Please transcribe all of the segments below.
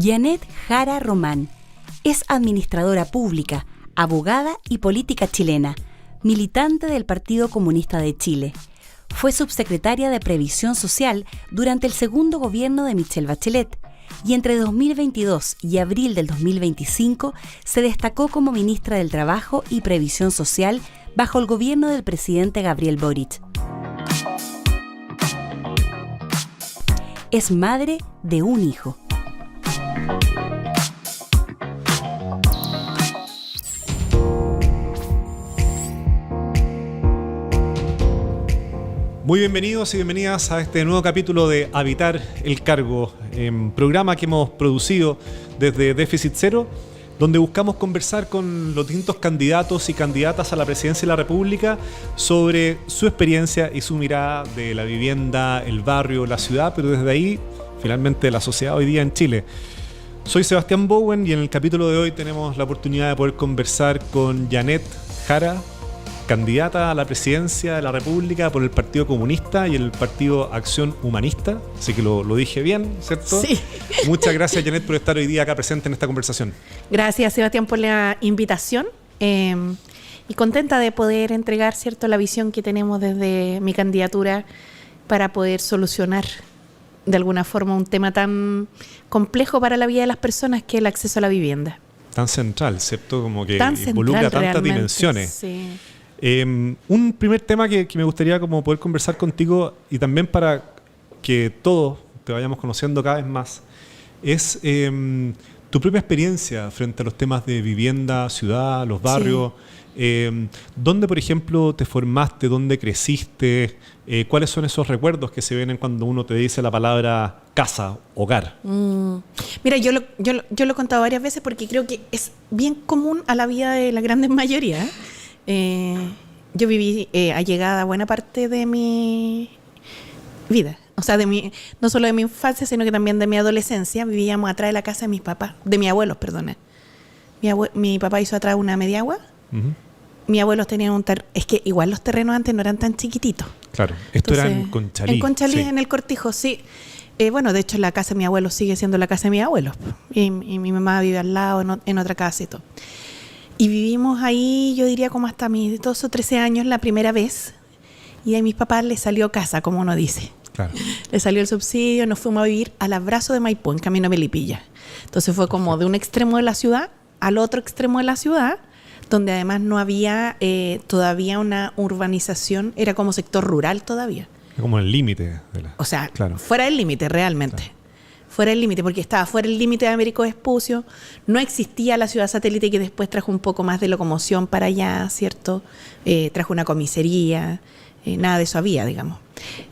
Janet Jara Román es administradora pública, abogada y política chilena, militante del Partido Comunista de Chile. Fue subsecretaria de Previsión Social durante el segundo gobierno de Michelle Bachelet y entre 2022 y abril del 2025 se destacó como ministra del Trabajo y Previsión Social bajo el gobierno del presidente Gabriel Boric. Es madre de un hijo. Muy bienvenidos y bienvenidas a este nuevo capítulo de Habitar el Cargo, programa que hemos producido desde Déficit Cero, donde buscamos conversar con los distintos candidatos y candidatas a la presidencia de la República sobre su experiencia y su mirada de la vivienda, el barrio, la ciudad, pero desde ahí, finalmente, la sociedad hoy día en Chile. Soy Sebastián Bowen y en el capítulo de hoy tenemos la oportunidad de poder conversar con Janet Jara, candidata a la presidencia de la República por el Partido Comunista y el Partido Acción Humanista. Así que lo dije bien, ¿cierto? Sí. Muchas gracias, Janet, por estar hoy día acá presente en esta conversación. Gracias, Sebastián, por la invitación. Y contenta de poder entregar, ¿cierto?, la visión que tenemos desde mi candidatura para poder solucionar de alguna forma un tema tan complejo para la vida de las personas que es el acceso a la vivienda. Tan central, ¿cierto? Como que tan involucra tantas dimensiones. Sí. Un primer tema que me gustaría como poder conversar contigo y también para que todos te vayamos conociendo cada vez más es tu propia experiencia frente a los temas de vivienda, ciudad, los barrios. Sí. ¿Dónde, por ejemplo, te formaste? ¿Dónde creciste? ¿Cuáles son esos recuerdos que se vienen cuando uno te dice la palabra casa, hogar? Mira, yo lo he contado varias veces porque creo que es bien común a la vida de la gran mayoría. Yo viví allegada buena parte de mi vida, o sea, no solo de mi infancia, sino que también de mi adolescencia. Vivíamos atrás de la casa de mis papás, de mis abuelos, perdona. Mi papá hizo atrás una mediagua. Uh-huh. Mis abuelos tenían es que igual los terrenos antes no eran tan chiquititos. Claro, esto era en Conchalí. En Conchalí, sí. En el Cortijo, sí. Bueno, de hecho la casa de mi abuelo sigue siendo la casa de mis abuelos. Y mi mamá vive al lado, en otra casa y todo. Y vivimos ahí, yo diría como hasta mis 12 o 13 años la primera vez. Y a mis papás les salió casa, como uno dice. Claro. Les salió el subsidio, nos fuimos a vivir al Abrazo de Maipú, en camino a Melipilla. Entonces fue como de un extremo de la ciudad al otro extremo de la ciudad, donde además no había todavía una urbanización, era como sector rural todavía. Como el límite. O sea, claro, fuera del límite realmente. Claro. Fuera del límite, porque estaba fuera del límite de Américo Vespucio, no existía la ciudad satélite que después trajo un poco más de locomoción para allá, ¿cierto? Trajo una comisaría, nada de eso había, digamos.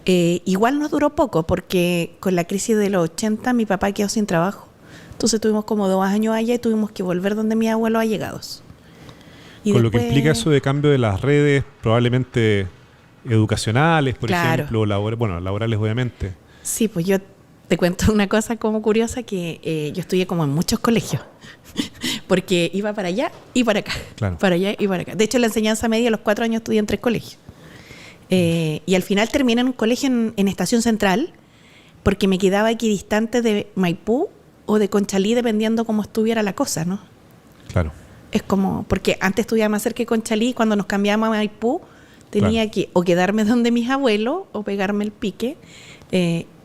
Igual nos duró poco, porque con la crisis de los 80 mi papá quedó sin trabajo. Entonces tuvimos como 2 años allá y tuvimos que volver donde mis abuelos allegados. Y con después, lo que implica eso de cambio de las redes, probablemente educacionales, por claro, ejemplo, laborales obviamente. Sí, pues yo te cuento una cosa como curiosa, que yo estudié como en muchos colegios, porque iba para allá y para acá, claro, para allá y para acá. De hecho, la enseñanza media, a los 4 años estudié en 3 colegios. Y al final terminé en un colegio en Estación Central, porque me quedaba equidistante de Maipú o de Conchalí, dependiendo cómo estuviera la cosa, ¿no? Claro. Es como, porque antes estudiaba más cerca de Conchalí, cuando nos cambiábamos a Maipú, tenía claro, que o quedarme donde mis abuelos o pegarme el pique.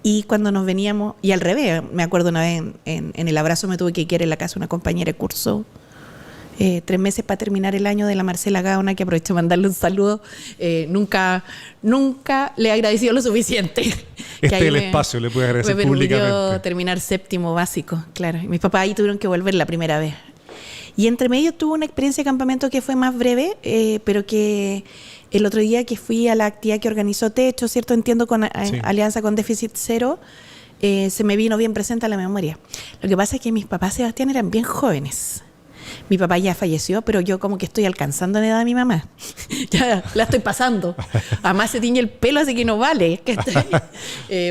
Y cuando nos veníamos, y al revés, me acuerdo una vez en el Abrazo me tuve que quedar en la casa de una compañera de curso 3 meses para terminar el año, de la Marcela Gaona, que aprovecho de mandarle un saludo. Nunca le he agradecido lo suficiente. Este es el espacio, le pude agradecer públicamente. Me permitió terminar 7º básico, claro. Y mis papás ahí tuvieron que volver la primera vez. Y entre medio tuve una experiencia de campamento que fue más breve, pero que el otro día que fui a la actividad que organizó Techo, ¿cierto? Entiendo, con sí, alianza con Déficit Cero, se me vino bien presente a la memoria. Lo que pasa es que mis papás, Sebastián, eran bien jóvenes. Mi papá ya falleció, pero yo como que estoy alcanzando la edad de mi mamá. Ya la estoy pasando. Además se tiñe el pelo, así que no vale.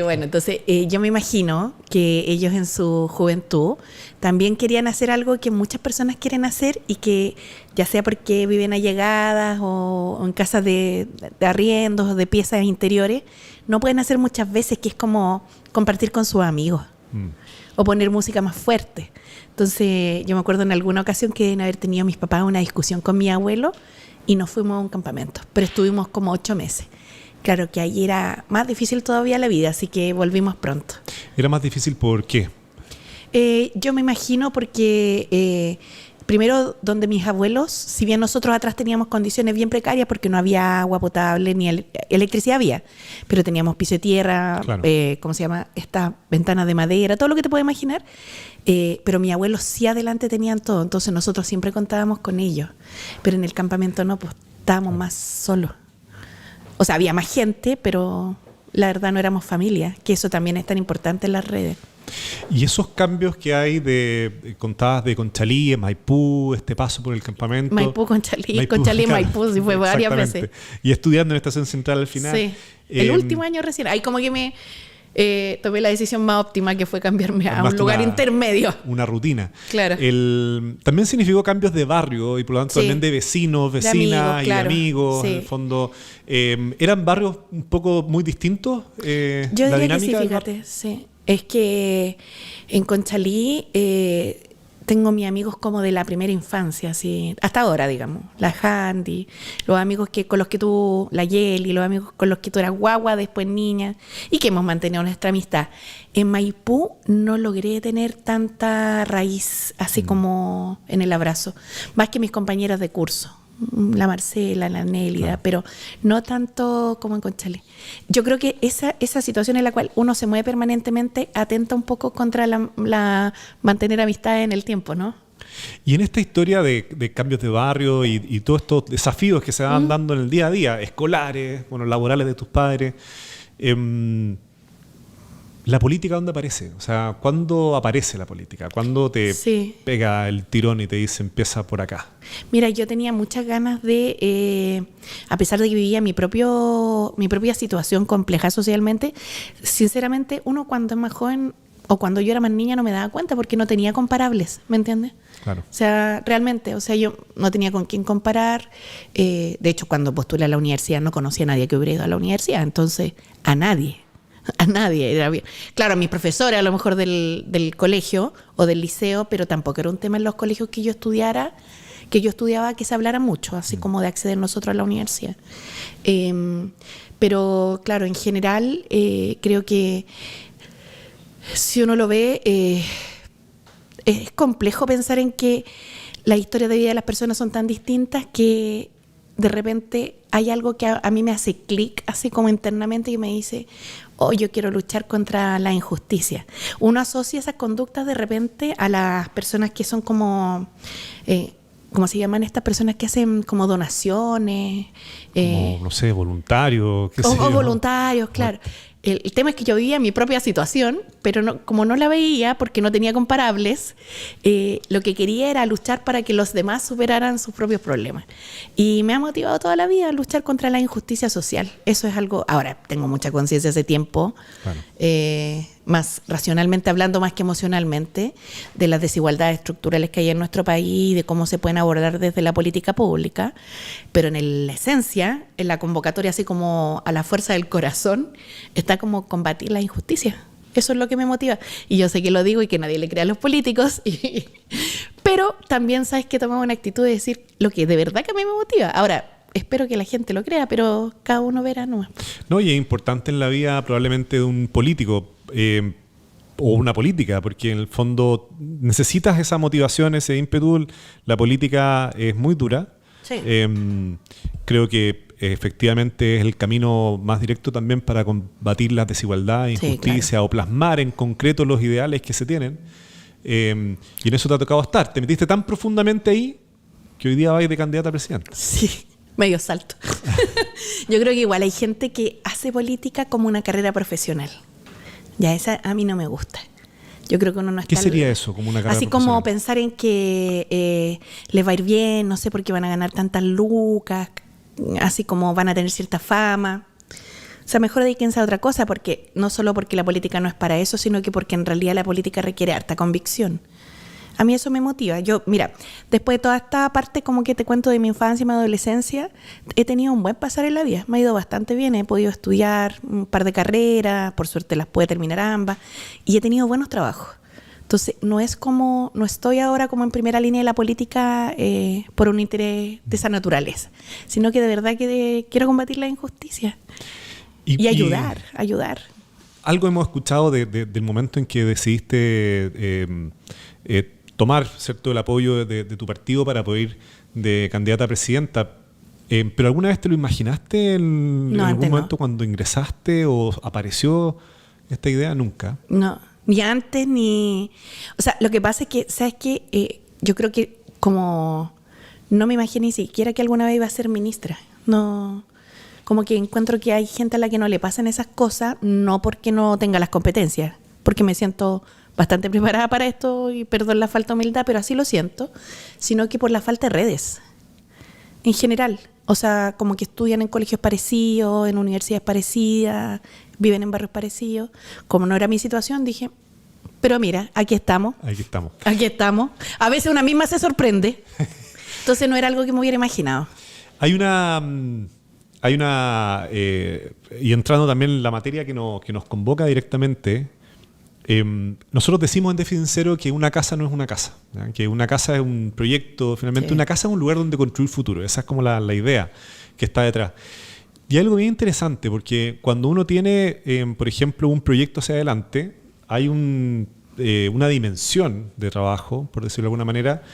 Bueno, entonces yo me imagino que ellos en su juventud también querían hacer algo que muchas personas quieren hacer y que ya sea porque viven allegadas o en casas de arriendos o de piezas interiores, no pueden hacer muchas veces, que es como compartir con sus amigos o poner música más fuerte. Entonces yo me acuerdo en alguna ocasión que deben haber tenido mis papás una discusión con mi abuelo y nos fuimos a un campamento, pero estuvimos como 8 meses. Claro que ahí era más difícil todavía la vida, así que volvimos pronto. ¿Era más difícil por qué? Yo me imagino porque primero donde mis abuelos, si bien nosotros atrás teníamos condiciones bien precarias porque no había agua potable ni electricidad había, pero teníamos piso de tierra, claro. ¿Cómo se llama? Estas ventanas de madera, todo lo que te puedes imaginar. Pero mis abuelos sí adelante tenían todo, entonces nosotros siempre contábamos con ellos. Pero en el campamento no, pues estábamos más solos. O sea, había más gente, pero la verdad no éramos familia, que eso también es tan importante en las redes. Y esos cambios que hay contadas de Conchalí, Maipú, este paso por el campamento. Maipú, Conchalí, Maipú, sí fue varias veces. Y estudiando en Estación Central al final. Sí, el último año recién. Ahí como que tomé la decisión más óptima, que fue cambiarme a un lugar intermedio. Una rutina. Claro. También significó cambios de barrio y por lo tanto también de vecinos, vecinas y amigos. Sí. En el fondo, ¿eran barrios un poco muy distintos? Yo diría que sí, fíjate, sí. Es que en Conchalí tengo mis amigos como de la primera infancia, así, hasta ahora, digamos. La Handy, los amigos con los que tú, la Yeli, los amigos con los que tú eras guagua, después niña, y que hemos mantenido nuestra amistad. En Maipú no logré tener tanta raíz, así como en el abrazo, más que mis compañeras de curso. La Marcela, la Nélida, claro. Pero no tanto como en Conchalí. Yo creo que esa situación en la cual uno se mueve permanentemente atenta un poco contra la mantener amistad en el tiempo, ¿no? Y en esta historia de cambios de barrio y todos estos desafíos que se van dando en el día a día, escolares, laborales de tus padres, ¿la política dónde aparece? O sea, ¿cuándo aparece la política? ¿Cuándo te pega el tirón y te dice empieza por acá? Mira, yo tenía muchas ganas de, a pesar de que vivía mi propia situación compleja socialmente, sinceramente uno cuando es más joven o cuando yo era más niña no me daba cuenta porque no tenía comparables, ¿me entiendes? Claro. O sea, realmente, yo no tenía con quién comparar. De hecho, cuando postulé a la universidad no conocía a nadie que hubiera ido a la universidad, entonces a nadie. Claro, a mis profesores a lo mejor del colegio o del liceo, pero tampoco era un tema en los colegios que yo estudiaba que se hablara mucho, así como de acceder nosotros a la universidad. Pero claro, en general creo que si uno lo ve, es complejo pensar en que las historias de vida de las personas son tan distintas que de repente hay algo que a mí me hace clic, así como internamente, y me dice, yo quiero luchar contra la injusticia. Uno asocia esas conductas de repente a las personas que son como, ¿cómo se llaman estas personas que hacen como donaciones? Como, no sé, voluntarios. O voluntarios, claro. El tema es que yo vivía mi propia situación, pero como no la veía porque no tenía comparables, lo que quería era luchar para que los demás superaran sus propios problemas. Y me ha motivado toda la vida a luchar contra la injusticia social. Eso es algo... Ahora, tengo mucha conciencia hace tiempo, claro. Más racionalmente hablando, más que emocionalmente, de las desigualdades estructurales que hay en nuestro país y de cómo se pueden abordar desde la política pública. Pero en la esencia, en la convocatoria, así como a la fuerza del corazón, está como combatir la injusticia. Eso es lo que me motiva. Y yo sé que lo digo y que nadie le crea a los políticos. Pero también sabes que tomamos una actitud de decir lo que de verdad que a mí me motiva. Ahora, espero que la gente lo crea, pero cada uno verá nomás. No, y es importante en la vida probablemente de un político o una política, porque en el fondo necesitas esa motivación, ese ímpetu. La política es muy dura. Sí. Creo que efectivamente es el camino más directo también para combatir las desigualdades, injusticia, claro. O plasmar en concreto los ideales que se tienen. Y en eso te ha tocado estar. Te metiste tan profundamente ahí que hoy día vais de candidata a presidente. Sí, medio salto. Yo creo que igual hay gente que hace política como una carrera profesional. Ya esa a mí no me gusta. Yo creo que uno no está... ¿Qué sería eso como una carrera así profesional? como pensar en que les va a ir bien, no sé por qué van a ganar tantas lucas, así como van a tener cierta fama. O sea, mejor dedíquense a otra cosa, porque no solo porque la política no es para eso, sino que porque en realidad la política requiere harta convicción. A mí eso me motiva. Yo, mira, después de toda esta parte como que te cuento de mi infancia y mi adolescencia, he tenido un buen pasar en la vida. Me ha ido bastante bien. He podido estudiar un par de carreras, por suerte las pude terminar ambas, y he tenido buenos trabajos. Entonces, no estoy ahora como en primera línea de la política por un interés de esa naturaleza, sino que de verdad que quiero combatir la injusticia y ayudar. Algo hemos escuchado del momento en que decidiste tomar, ¿cierto?, el apoyo de tu partido para poder ir de candidata a presidenta. ¿Pero alguna vez te lo imaginaste en algún momento cuando ingresaste o apareció esta idea? Nunca. No, ni antes ni... O sea, lo que pasa es que, ¿sabes qué? Yo creo que como no me imaginé ni siquiera que alguna vez iba a ser ministra. No, como que encuentro que hay gente a la que no le pasan esas cosas, no porque no tenga las competencias, porque me siento bastante preparada para esto y perdón la falta de humildad, pero así lo siento, sino que por la falta de redes en general. O sea, como que estudian en colegios parecidos, en universidades parecidas, viven en barrios parecidos. Como no era mi situación, dije, pero mira, aquí estamos. Aquí estamos. A veces una misma se sorprende. Entonces no era algo que me hubiera imaginado. Hay una y entrando también en la materia que nos convoca directamente, nosotros decimos en Déficit Cero que una casa no es una casa, ¿ya? Que una casa es un proyecto, finalmente sí. Una casa es un lugar donde construir futuro. Esa es como la idea que está detrás. Y algo bien interesante, porque cuando uno tiene, por ejemplo, un proyecto hacia adelante, hay una dimensión de trabajo, por decirlo de alguna manera,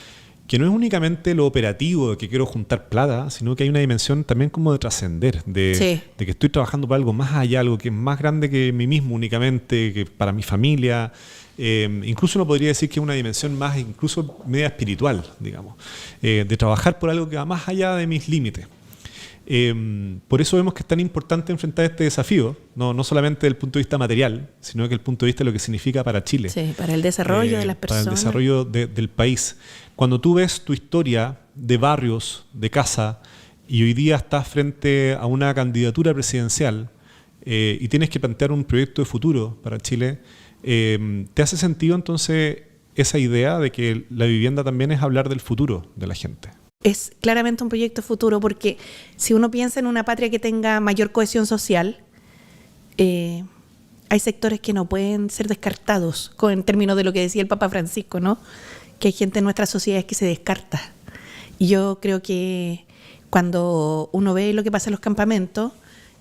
que no es únicamente lo operativo de que quiero juntar plata, sino que hay una dimensión también como de trascender, de que estoy trabajando para algo más allá, algo que es más grande que mí mismo únicamente, que para mi familia. Incluso uno podría decir que es una dimensión más, incluso media espiritual, digamos, de trabajar por algo que va más allá de mis límites. Por eso vemos que es tan importante enfrentar este desafío, no solamente desde el punto de vista material, sino que desde el punto de vista de lo que significa para Chile. Sí, para el desarrollo de las personas. Para el desarrollo del país. Cuando tú ves tu historia de barrios, de casa, y hoy día estás frente a una candidatura presidencial y tienes que plantear un proyecto de futuro para Chile, ¿te hace sentido entonces esa idea de que la vivienda también es hablar del futuro de la gente? Es claramente un proyecto futuro, porque si uno piensa en una patria que tenga mayor cohesión social, hay sectores que no pueden ser descartados, en términos de lo que decía el Papa Francisco, ¿no? Que hay gente en nuestras sociedades que se descarta. Y yo creo que cuando uno ve lo que pasa en los campamentos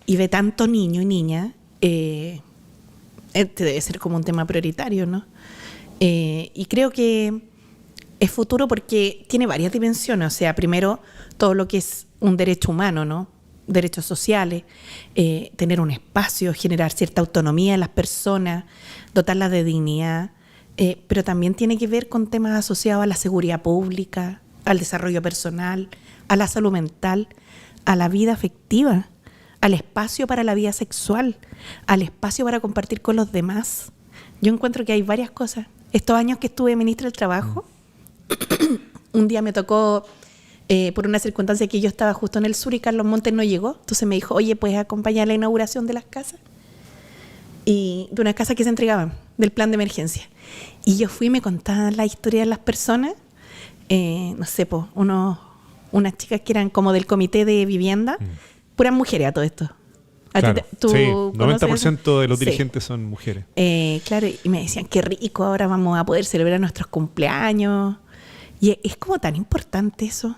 y ve tanto niño y niña, este debe ser como un tema prioritario, ¿no? Y creo que es futuro porque tiene varias dimensiones. O sea, primero, todo lo que es un derecho humano, ¿no? Derechos sociales, tener un espacio, generar cierta autonomía en las personas, dotarlas de dignidad, pero también tiene que ver con temas asociados a la seguridad pública, al desarrollo personal, a la salud mental, a la vida afectiva, al espacio para la vida sexual, al espacio para compartir con los demás. Yo encuentro que hay varias cosas. Estos años que estuve ministra del Trabajo, un día me tocó, por una circunstancia que yo estaba justo en el sur y Carlos Montes no llegó, entonces me dijo, oye, ¿puedes acompañar a la inauguración de las casas? Y de unas casas que se entregaban, del plan de emergencia. Y yo fui y me contaban la historia de las personas, no sé, unas chicas que eran como del comité de vivienda, puras mujeres a todo esto. Claro, sí, 90% de los dirigentes son mujeres. Claro, y me decían, qué rico, ahora vamos a poder celebrar nuestros cumpleaños. Y es como tan importante eso.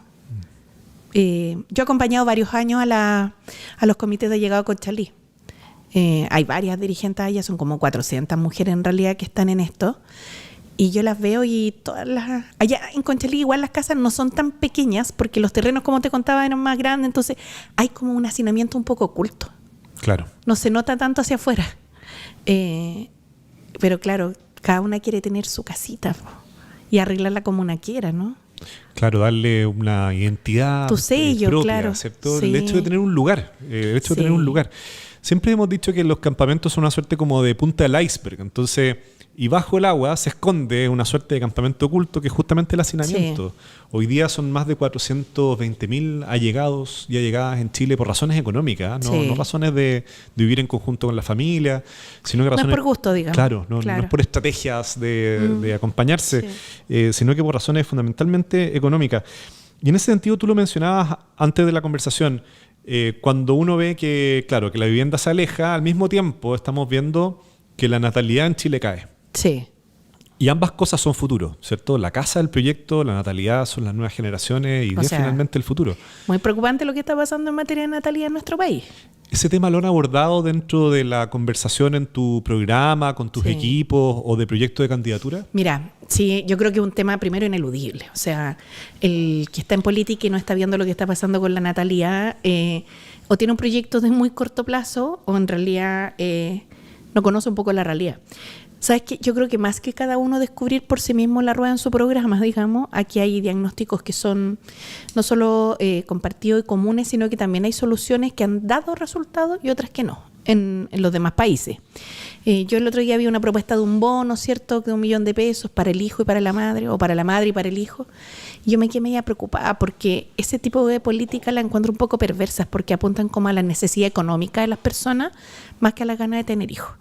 Yo he acompañado varios años a los comités de llegado con Conchalí. Hay varias dirigentes allá, son como 400 mujeres en realidad que están en esto. Y yo las veo y allá en Conchalí igual las casas no son tan pequeñas porque los terrenos, como te contaba, eran más grandes. Entonces hay como un hacinamiento un poco oculto. Claro. No se nota tanto hacia afuera. Pero claro, cada una quiere tener su casita y arreglarla como una quiera, ¿no? Claro, darle una identidad tu sello, propia, claro. ¿cierto? Sí. El hecho de tener un lugar. siempre hemos dicho que los campamentos son una suerte como de punta del iceberg. Entonces, y bajo el agua se esconde una suerte de campamento oculto que es justamente el hacinamiento. Sí. Hoy día son más de 420.000 allegados y allegadas en Chile por razones económicas, no, no razones de vivir en conjunto con la familia, sino que razones... No es por gusto, digamos. Claro, no es por estrategias de acompañarse, sino que por razones fundamentalmente económicas. Y en ese sentido, tú lo mencionabas antes de la conversación, cuando uno ve que, claro, que la vivienda se aleja, al mismo tiempo estamos viendo que la natalidad en Chile cae. Sí. Y ambas cosas son futuro, ¿cierto? La casa, el proyecto, la natalidad son las nuevas generaciones y es finalmente el futuro. Muy preocupante lo que está pasando en materia de natalidad en nuestro país. ¿Ese tema lo han abordado dentro de la conversación en tu programa, con tus equipos o de proyecto de candidatura? Mira, sí, yo creo que es un tema primero ineludible. O sea, el que está en política y no está viendo lo que está pasando con la natalidad, o tiene un proyecto de muy corto plazo o en realidad no conoce un poco la realidad. ¿Sabes qué? Yo creo que más que cada uno descubrir por sí mismo la rueda en su programa, digamos, aquí hay diagnósticos que son no solo compartidos y comunes, sino que también hay soluciones que han dado resultados y otras que no en los demás países. Yo el otro día vi una propuesta de un bono, ¿cierto?, de $1.000.000 para el hijo y para la madre, o para la madre y para el hijo. Y yo me quedé media preocupada porque ese tipo de política la encuentro un poco perversas porque apuntan como a la necesidad económica de las personas más que a la gana de tener hijos.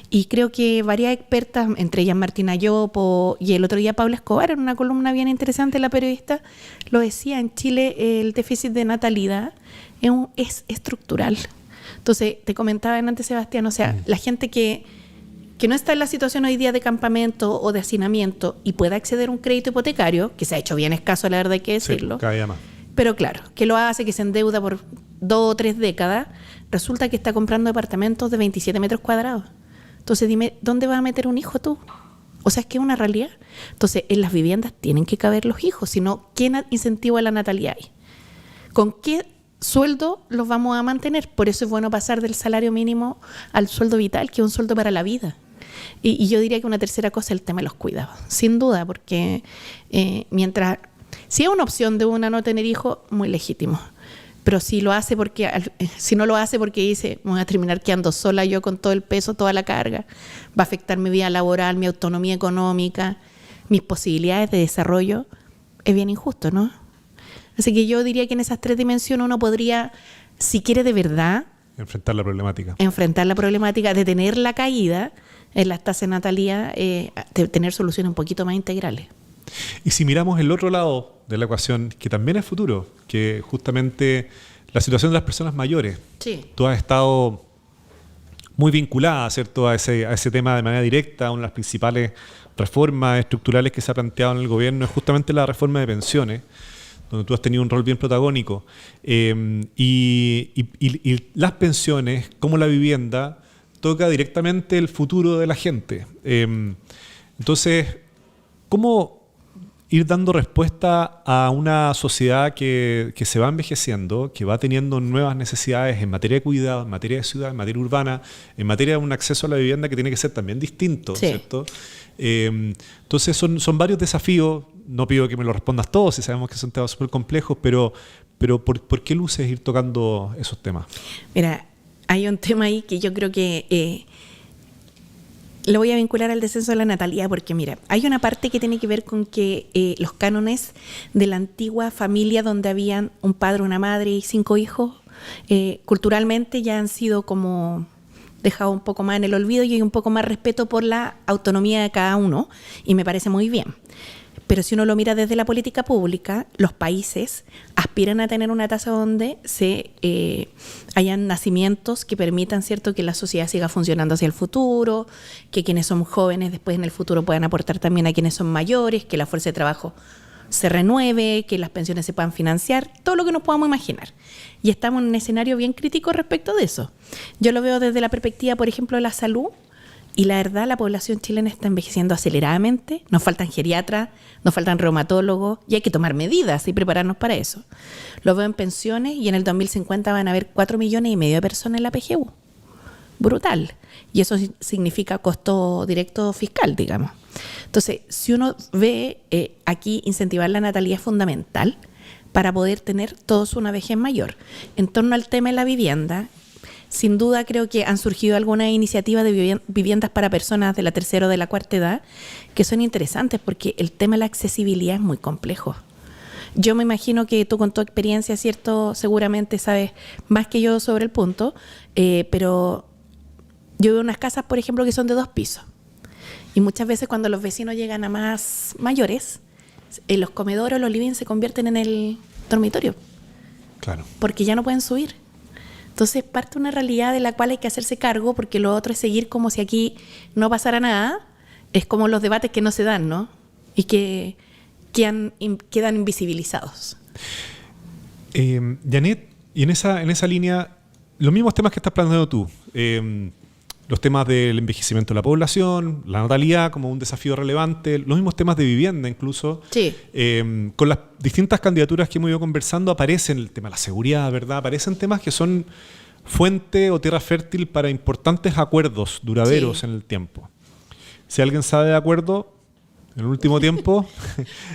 Y creo que varias expertas, entre ellas Martina Yopo y el otro día Paula Escobar, en una columna bien interesante, la periodista, lo decía, en Chile el déficit de natalidad es estructural. Entonces, te comentaba antes, Sebastián, o sea, la gente que no está en la situación hoy día de campamento o de hacinamiento y pueda acceder a un crédito hipotecario, que se ha hecho bien escaso, la verdad hay que decirlo. Sí, cada día más. Pero claro, que lo hace, que se endeuda por 2 o 3 décadas, resulta que está comprando departamentos de 27 metros cuadrados. Entonces dime, ¿dónde vas a meter un hijo tú? O sea, es que es una realidad. Entonces, en las viviendas tienen que caber los hijos, sino ¿qué incentivo a la natalidad hay? ¿Con qué sueldo los vamos a mantener? Por eso es bueno pasar del salario mínimo al sueldo vital, que es un sueldo para la vida. Y yo diría que una tercera cosa es el tema de los cuidados, sin duda, porque mientras... Si es una opción de una no tener hijos, muy legítimo. Pero si lo hace si no lo hace porque dice, me voy a terminar quedando sola yo con todo el peso, toda la carga, va a afectar mi vida laboral, mi autonomía económica, mis posibilidades de desarrollo, es bien injusto, ¿no? Así que yo diría que en esas 3 dimensiones uno podría, si quiere de verdad, enfrentar la problemática, detener la caída en las tasas de natalidad, tener soluciones un poquito más integrales. Y si miramos el otro lado de la ecuación, que también es futuro, que justamente la situación de las personas mayores, tú has estado muy vinculada, ¿cierto?, a ese tema de manera directa. Una de las principales reformas estructurales que se ha planteado en el gobierno es justamente la reforma de pensiones, donde tú has tenido un rol bien protagónico. Y las pensiones, como la vivienda, toca directamente el futuro de la gente. Entonces, ¿cómo ir dando respuesta a una sociedad que se va envejeciendo, que va teniendo nuevas necesidades en materia de cuidado, en materia de ciudad, en materia urbana, en materia de un acceso a la vivienda que tiene que ser también distinto, ¿cierto? Entonces son varios desafíos. No pido que me lo respondas todos, si sabemos que son temas súper complejos, pero ¿por qué luces ir tocando esos temas? Mira, hay un tema ahí que yo creo que lo voy a vincular al descenso de la natalidad, porque mira, hay una parte que tiene que ver con que los cánones de la antigua familia donde habían un padre, una madre y 5 hijos, culturalmente ya han sido como dejado un poco más en el olvido y hay un poco más respeto por la autonomía de cada uno, y me parece muy bien. Pero si uno lo mira desde la política pública, los países aspiran a tener una tasa donde hayan nacimientos que permitan, ¿cierto?, que la sociedad siga funcionando hacia el futuro, que quienes son jóvenes después en el futuro puedan aportar también a quienes son mayores, que la fuerza de trabajo se renueve, que las pensiones se puedan financiar, todo lo que nos podamos imaginar. Y estamos en un escenario bien crítico respecto de eso. Yo lo veo desde la perspectiva, por ejemplo, de la salud. Y la verdad, la población chilena está envejeciendo aceleradamente. Nos faltan geriatras, nos faltan reumatólogos y hay que tomar medidas y prepararnos para eso. Lo veo en pensiones y en el 2050 van a haber 4,5 millones de personas en la PGU. Brutal. Y eso significa costo directo fiscal, digamos. Entonces, si uno ve aquí, incentivar la natalidad es fundamental para poder tener todos una vejez mayor. En torno al tema de la vivienda, sin duda creo que han surgido algunas iniciativas de viviendas para personas de la tercera o de la cuarta edad que son interesantes porque el tema de la accesibilidad es muy complejo. Yo me imagino que tú con tu experiencia, ¿cierto? Seguramente sabes más que yo sobre el punto, pero yo veo unas casas, por ejemplo, que son de 2 pisos. Y muchas veces cuando los vecinos llegan a más mayores, los comedores o los living se convierten en el dormitorio. Claro. Porque ya no pueden subir. Entonces parte una realidad de la cual hay que hacerse cargo porque lo otro es seguir como si aquí no pasara nada. Es como los debates que no se dan, ¿no? Y que quedan invisibilizados. Janet, y en esa línea, los mismos temas que estás planteando tú, los temas del envejecimiento de la población, la natalidad como un desafío relevante, los mismos temas de vivienda incluso. Sí. Con las distintas candidaturas que hemos ido conversando aparecen el tema de la seguridad, ¿verdad? Aparecen temas que son fuente o tierra fértil para importantes acuerdos duraderos en el tiempo. Si alguien sabe de acuerdo, en el último tiempo,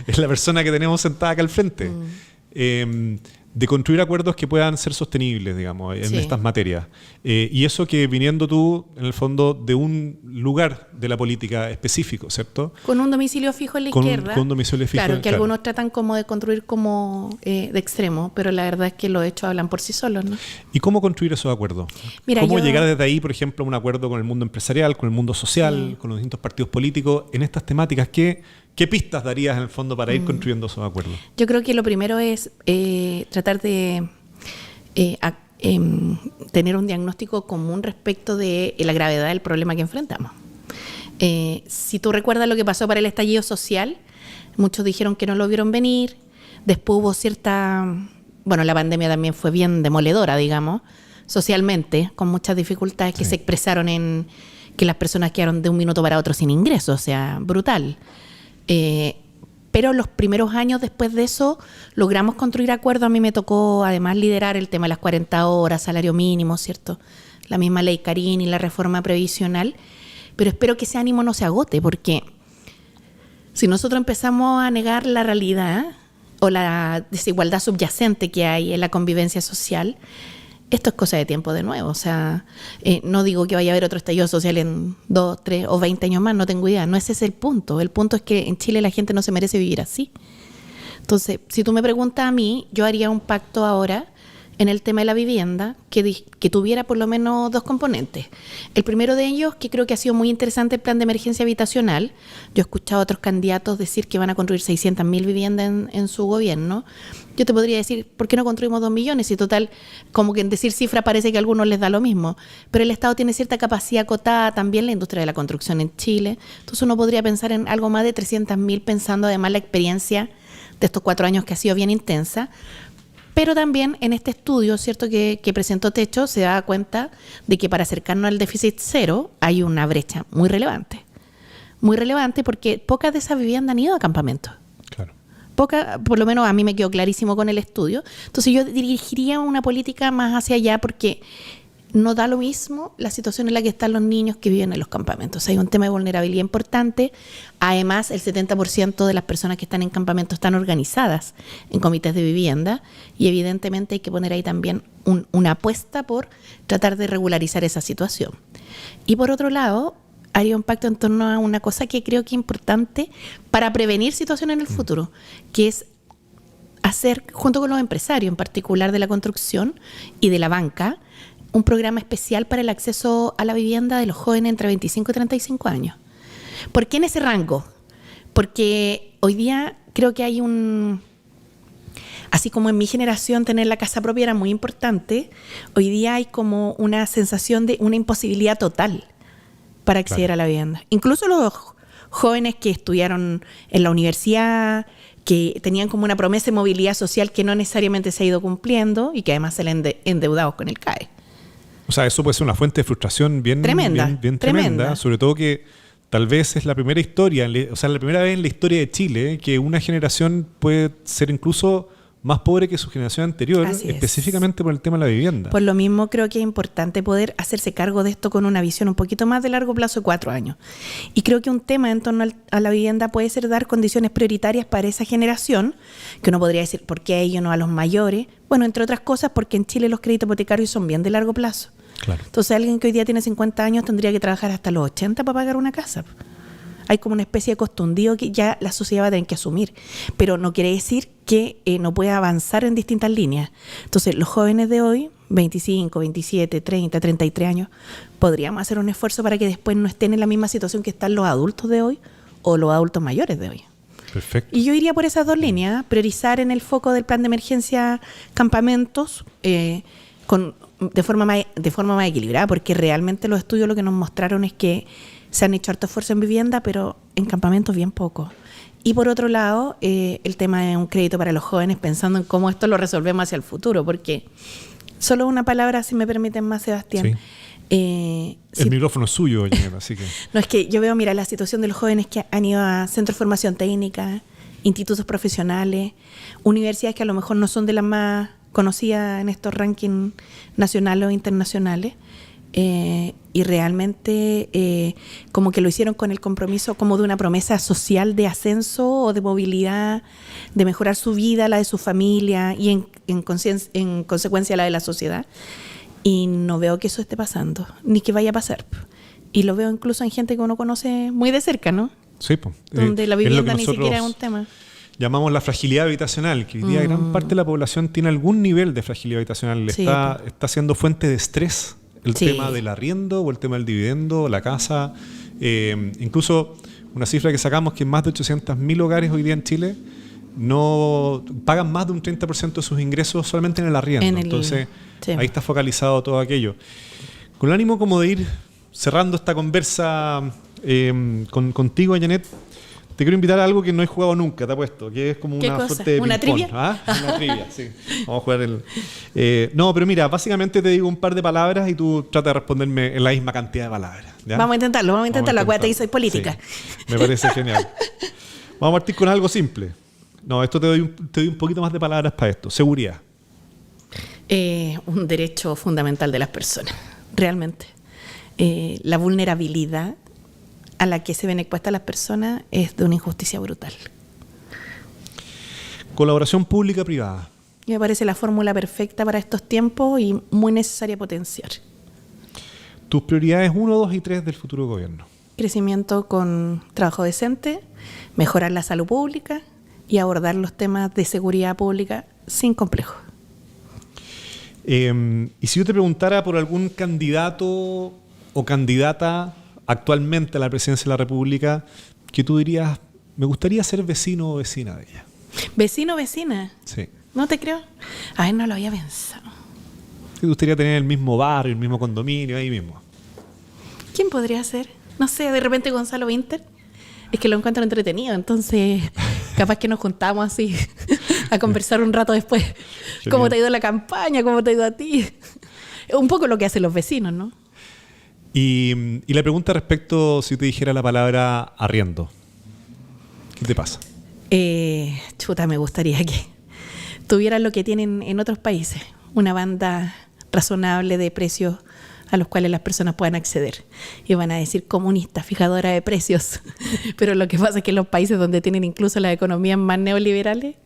es la persona que tenemos sentada acá al frente. De construir acuerdos que puedan ser sostenibles, digamos, en estas materias. Y eso que viniendo tú, en el fondo, de un lugar de la política específico, ¿cierto? Con un domicilio fijo en la izquierda. Con un domicilio fijo. Claro, que algunos tratan como de construir como de extremo, pero la verdad es que los hechos hablan por sí solos, ¿no? ¿Y cómo construir esos acuerdos? Mira, ¿Cómo llegar desde ahí, por ejemplo, a un acuerdo con el mundo empresarial, con el mundo social, con los distintos partidos políticos, en estas temáticas? ¿Qué pistas darías en el fondo para ir construyendo esos acuerdos? Yo creo que lo primero es tratar de tener un diagnóstico común respecto de la gravedad del problema que enfrentamos. Si tú recuerdas lo que pasó para el estallido social, muchos dijeron que no lo vieron venir, después hubo la pandemia también fue bien demoledora, digamos, socialmente, con muchas dificultades que se expresaron en que las personas quedaron de un minuto para otro sin ingresos, o sea, brutal. Pero los primeros años después de eso logramos construir acuerdos. A mí me tocó además liderar el tema de las 40 horas, salario mínimo, ¿cierto? La misma ley Carín y la reforma previsional. Pero espero que ese ánimo no se agote, porque si nosotros empezamos a negar la realidad o la desigualdad subyacente que hay en la convivencia social, esto es cosa de tiempo de nuevo. O sea, no digo que vaya a haber otro estallido social en 2, 3 o 20 años más, no tengo idea. No ese es el punto. El punto es que en Chile la gente no se merece vivir así. Entonces, si tú me preguntas a mí, yo haría un pacto ahora en el tema de la vivienda que tuviera por lo menos 2 componentes. El primero de ellos, que creo que ha sido muy interesante, el plan de emergencia habitacional. Yo he escuchado a otros candidatos decir que van a construir 600.000 viviendas en su gobierno. Yo te podría decir, ¿por qué no construimos 2 millones? Y total, como que en decir cifra parece que a algunos les da lo mismo. Pero el Estado tiene cierta capacidad acotada, también la industria de la construcción en Chile. Entonces uno podría pensar en algo más de 300.000, pensando además la experiencia de estos 4 años que ha sido bien intensa. Pero también en este estudio, ¿cierto?, que presentó Techo, se da cuenta de que para acercarnos al déficit cero hay una brecha muy relevante. Muy relevante porque pocas de esas viviendas han ido a campamentos. Claro. Pocas, por lo menos a mí me quedó clarísimo con el estudio. Entonces yo dirigiría una política más hacia allá porque no da lo mismo la situación en la que están los niños que viven en los campamentos. Hay un tema de vulnerabilidad importante. Además, el 70% de las personas que están en campamentos están organizadas en comités de vivienda y evidentemente hay que poner ahí también una apuesta por tratar de regularizar esa situación. Y por otro lado, haría un pacto en torno a una cosa que creo que es importante para prevenir situaciones en el futuro, que es hacer, junto con los empresarios, en particular de la construcción y de la banca, un programa especial para el acceso a la vivienda de los jóvenes entre 25 y 35 años. ¿Por qué en ese rango? Porque hoy día creo que hay así como en mi generación tener la casa propia era muy importante, hoy día hay como una sensación de una imposibilidad total para acceder a la vivienda. Incluso los jóvenes que estudiaron en la universidad, que tenían como una promesa de movilidad social que no necesariamente se ha ido cumpliendo y que además salen endeudados con el CAE. O sea, eso puede ser una fuente de frustración bien tremenda, sobre todo que tal vez es la primera historia, o sea, la primera vez en la historia de Chile que una generación puede ser incluso más pobre que su generación anterior, específicamente por el tema de la vivienda. Por lo mismo creo que es importante poder hacerse cargo de esto con una visión un poquito más de largo plazo de 4 años. Y creo que un tema en torno a la vivienda puede ser dar condiciones prioritarias para esa generación, que uno podría decir, ¿por qué a ellos no a los mayores? Bueno, entre otras cosas, porque en Chile los créditos hipotecarios son bien de largo plazo. Claro. Entonces alguien que hoy día tiene 50 años tendría que trabajar hasta los 80 para pagar una casa. Hay como una especie de costo hundido que ya la sociedad va a tener que asumir, pero no quiere decir que no pueda avanzar en distintas líneas. Entonces los jóvenes de hoy, 25, 27, 30, 33 años, podríamos hacer un esfuerzo para que después no estén en la misma situación que están los adultos de hoy o los adultos mayores de hoy. Perfecto. Y yo iría por esas dos líneas, priorizar en el foco del plan de emergencia campamentos de forma más equilibrada, porque realmente los estudios lo que nos mostraron es que se han hecho harto esfuerzo en vivienda, pero en campamentos bien poco. Y por otro lado, el tema de un crédito para los jóvenes, pensando en cómo esto lo resolvemos hacia el futuro, porque solo una palabra, si me permiten más, Sebastián. Sí. El micrófono es suyo, Janet, así que... No, es que yo veo, mira, la situación de los jóvenes que han ido a centros de formación técnica, institutos profesionales, universidades que a lo mejor no son de las más conocidas en estos rankings nacionales o internacionales, y realmente como que lo hicieron con el compromiso como de una promesa social de ascenso o de movilidad, de mejorar su vida, la de su familia y en consecuencia la de la sociedad. Y no veo que eso esté pasando, ni que vaya a pasar. Y lo veo incluso en gente que uno conoce muy de cerca, ¿no? Sí, pues. Donde la vivienda ni siquiera es un tema. Llamamos la fragilidad habitacional, que hoy día gran parte de la población tiene algún nivel de fragilidad habitacional. Sí, está siendo fuente de estrés el Sí. tema del arriendo o el tema del dividendo, la casa. Incluso una cifra que sacamos que más de 800.000 hogares hoy día en Chile no pagan más de un 30% de sus ingresos solamente en el arriendo. Entonces, sí, ahí está focalizado todo aquello. Con el ánimo como de ir cerrando esta conversa contigo, Janet, te quiero invitar a algo que no he jugado nunca, te apuesto, que es como una suerte de ¿Una ping-pong. trivia? ¿Ah? Una trivia, sí. Vamos a jugar no, pero mira, básicamente te digo un par de palabras y tú trata de responderme en la misma cantidad de palabras. ¿Ya? Vamos a intentarlo. Acuérdate que soy política. Sí, me parece genial. Vamos a partir con algo simple. No, esto te doy un poquito más de palabras para esto. Seguridad. Un derecho fundamental de las personas, realmente. La vulnerabilidad a la que se ven expuestas las personas es de una injusticia brutal. Colaboración pública-privada. Me parece la fórmula perfecta para estos tiempos y muy necesaria potenciar. Tus prioridades 1, 2 y 3 del futuro gobierno. Crecimiento con trabajo decente, mejorar la salud pública y abordar los temas de seguridad pública sin complejos. Y si yo te preguntara por algún candidato o candidata actualmente a la presidencia de la República, que tú dirías, me gustaría ser vecino o vecina de ella. ¿Vecino o vecina? Sí. No te creo. A ver, no lo había pensado. ¿Te gustaría tener el mismo barrio, el mismo condominio, ahí mismo? ¿Quién podría ser? No sé, de repente Gonzalo Winter. Es que lo encuentro entretenido, entonces capaz que nos juntamos así a conversar un rato después. Genial. ¿Cómo te ha ido la campaña? ¿Cómo te ha ido a ti? Es un poco lo que hacen los vecinos, ¿no? Y la pregunta respecto, si te dijera la palabra arriendo, ¿qué te pasa? Me gustaría que tuvieran lo que tienen en otros países, una banda razonable de precios a los cuales las personas puedan acceder. Y van a decir comunista, fijadora de precios. Pero lo que pasa es que en los países donde tienen incluso las economías más neoliberales,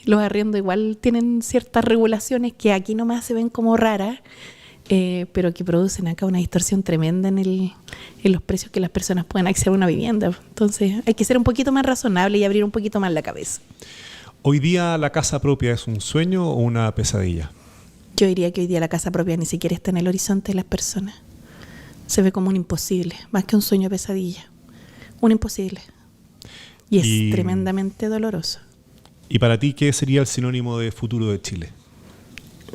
los arriendos igual tienen ciertas regulaciones que aquí nomás se ven como raras, pero que producen acá una distorsión tremenda en los precios que las personas puedan acceder a una vivienda. Entonces hay que ser un poquito más razonable y abrir un poquito más la cabeza. ¿Hoy día la casa propia es un sueño o una pesadilla? Yo diría que hoy día la casa propia ni siquiera está en el horizonte de las personas. Se ve como un imposible, más que un sueño pesadilla. Un imposible. Y es tremendamente doloroso. ¿Y para ti qué sería el sinónimo de futuro de Chile?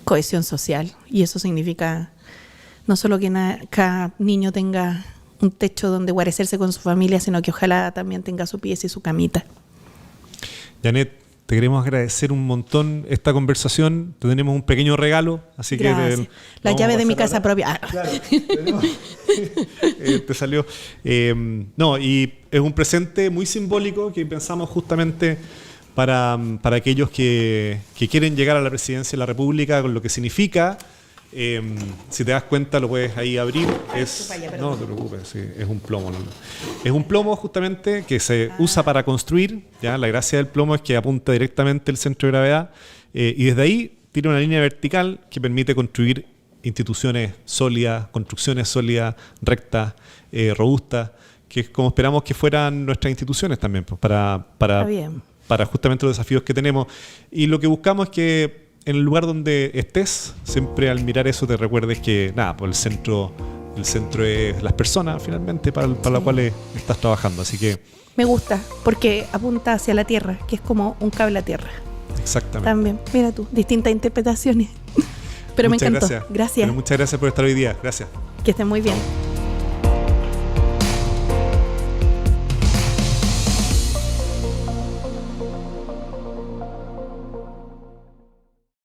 Cohesión social. Y eso significa no solo que cada niño tenga un techo donde guarecerse con su familia, sino que ojalá también tenga su pieza y su camita. Janet, te queremos agradecer un montón esta conversación. Te tenemos un pequeño regalo, así gracias. Que la llave de mi casa propia. Claro, te salió. Y es un presente muy simbólico que pensamos justamente para aquellos que quieren llegar a la presidencia de la República, con lo que significa. Si te das cuenta, lo puedes ahí abrir. No te preocupes, sí, es un plomo. ¿No? Es un plomo justamente que se usa para construir. ¿Ya? La gracia del plomo es que apunta directamente el centro de gravedad y desde ahí tiene una línea vertical que permite construir instituciones sólidas, construcciones sólidas, rectas, robustas, que es como esperamos que fueran nuestras instituciones también, pues, para justamente los desafíos que tenemos. Y lo que buscamos es que en el lugar donde estés, siempre al mirar eso te recuerdes que pues el centro es las personas finalmente para las cuales estás trabajando. Así que me gusta porque apunta hacia la tierra, que es como un cable a tierra. Exactamente. También, mira tú, distintas interpretaciones. Pero muchas me encantó. Gracias. Pero muchas gracias por estar hoy día. Gracias. Que estén muy bien.